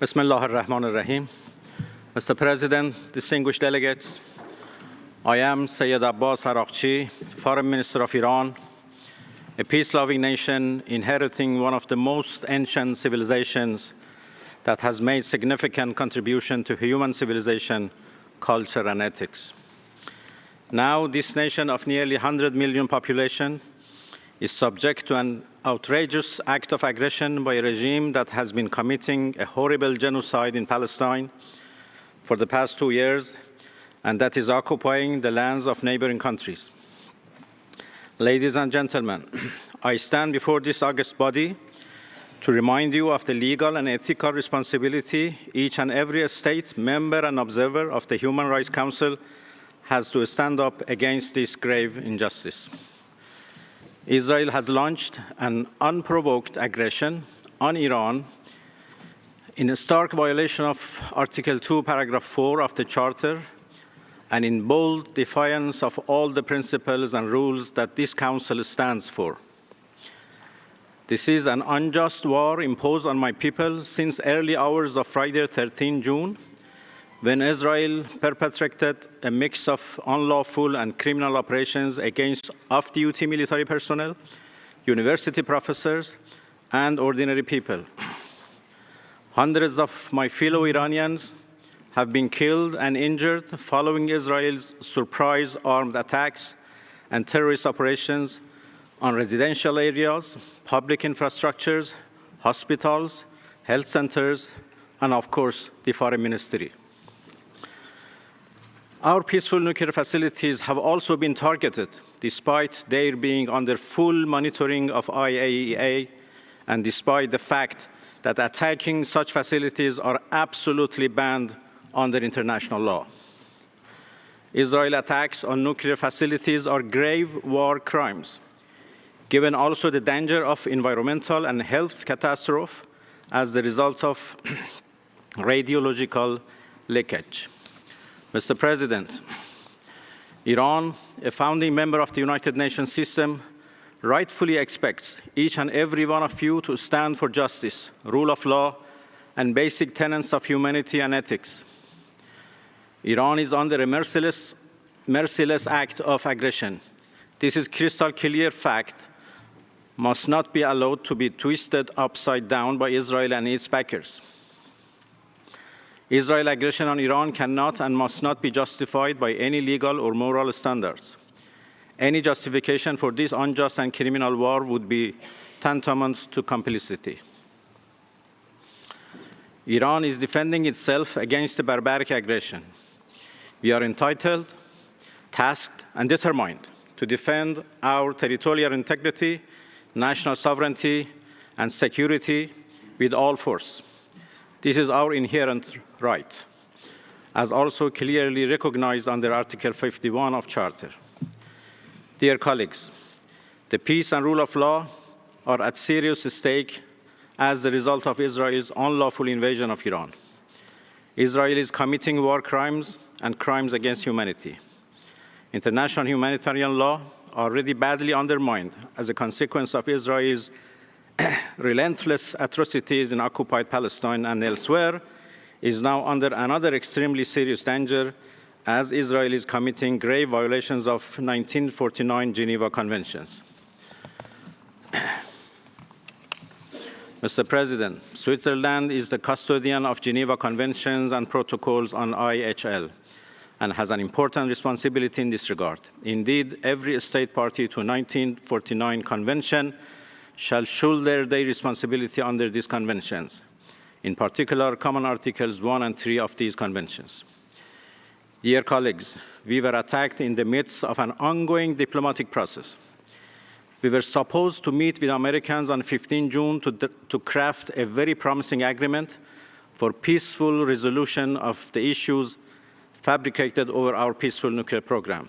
Bismillah ar-Rahman ar-Rahim. Mr. President, distinguished delegates, I am Sayyid Abbas Araghchi, Foreign Minister of Iran, a peace-loving nation inheriting one of the most ancient civilizations that has made significant contribution to human civilization, culture, and ethics. Now, this nation of nearly 100 million population is subject to an outrageous act of aggression by a regime that has been committing a horrible genocide in Palestine for the past 2 years, and that is occupying the lands of neighboring countries. Ladies and gentlemen, I stand before this august body to remind you of the legal and ethical responsibility each and every state member and observer of the Human Rights Council has to stand up against this grave injustice. Israel has launched an unprovoked aggression on Iran in a stark violation of Article 2, Paragraph 4 of the Charter, and in bold defiance of all the principles and rules that this Council stands for. This is an unjust war imposed on my people since early hours of Friday, 13 June, when Israel perpetrated a mix of unlawful and criminal operations against off-duty military personnel, university professors, and ordinary people. Hundreds of my fellow Iranians have been killed and injured following Israel's surprise armed attacks and terrorist operations on residential areas, public infrastructures, hospitals, health centers, and of course, the Foreign Ministry. Our peaceful nuclear facilities have also been targeted, despite their being under full monitoring of IAEA, and despite the fact that attacking such facilities are absolutely banned under international law. Israeli attacks on nuclear facilities are grave war crimes, given also the danger of environmental and health catastrophe as the result of radiological leakage. Mr. President, Iran, a founding member of the United Nations system, rightfully expects each and every one of you to stand for justice, rule of law, and basic tenets of humanity and ethics. Iran is under a merciless act of aggression. This is crystal clear fact, must not be allowed to be twisted upside down by Israel and its backers. Israel's aggression on Iran cannot and must not be justified by any legal or moral standards. Any justification for this unjust and criminal war would be tantamount to complicity. Iran is defending itself against the barbaric aggression. We are entitled, tasked, and determined to defend our territorial integrity, national sovereignty, and security with all force. This is our inherent right, as also clearly recognized under Article 51 of Charter. Dear colleagues, the peace and rule of law are at serious stake as a result of Israel's unlawful invasion of Iran. Israel is committing war crimes and crimes against humanity. International humanitarian law, already badly undermined as a consequence of Israel's relentless atrocities in occupied Palestine and elsewhere, is now under another extremely serious danger as Israel is committing grave violations of 1949 Geneva Conventions. Mr. President, Switzerland is the custodian of Geneva Conventions and protocols on IHL and has an important responsibility in this regard. Indeed, every state party to 1949 Convention shall shoulder their responsibility under these conventions, in particular, Common Articles 1 and 3 of these conventions. Dear colleagues, we were attacked in the midst of an ongoing diplomatic process. We were supposed to meet with Americans on 15 June to craft a very promising agreement for peaceful resolution of the issues fabricated over our peaceful nuclear program.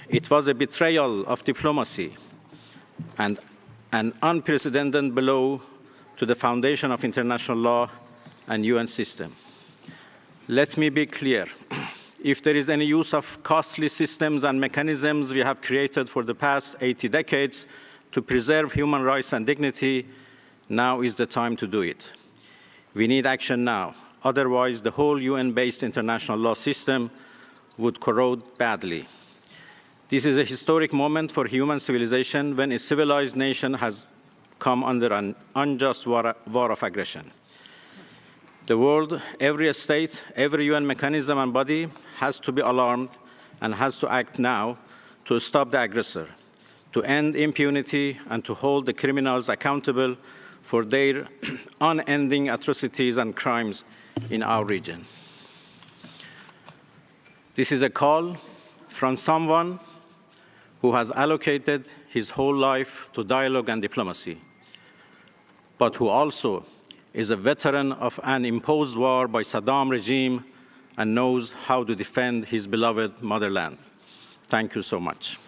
It was a betrayal of diplomacy and an unprecedented blow to the foundation of international law and UN system. Let me be clear. If there is any use of costly systems and mechanisms we have created for the past 80 decades to preserve human rights and dignity, now is the time to do it. We need action now. Otherwise, the whole UN-based international law system would corrode badly. This is a historic moment for human civilization when a civilized nation has come under an unjust war of aggression. The world, every state, every UN mechanism and body has to be alarmed and has to act now to stop the aggressor, to end impunity, and to hold the criminals accountable for their unending atrocities and crimes in our region. This is a call from someone who has allocated his whole life to dialogue and diplomacy, but who also is a veteran of an imposed war by Saddam regime and knows how to defend his beloved motherland. Thank you so much.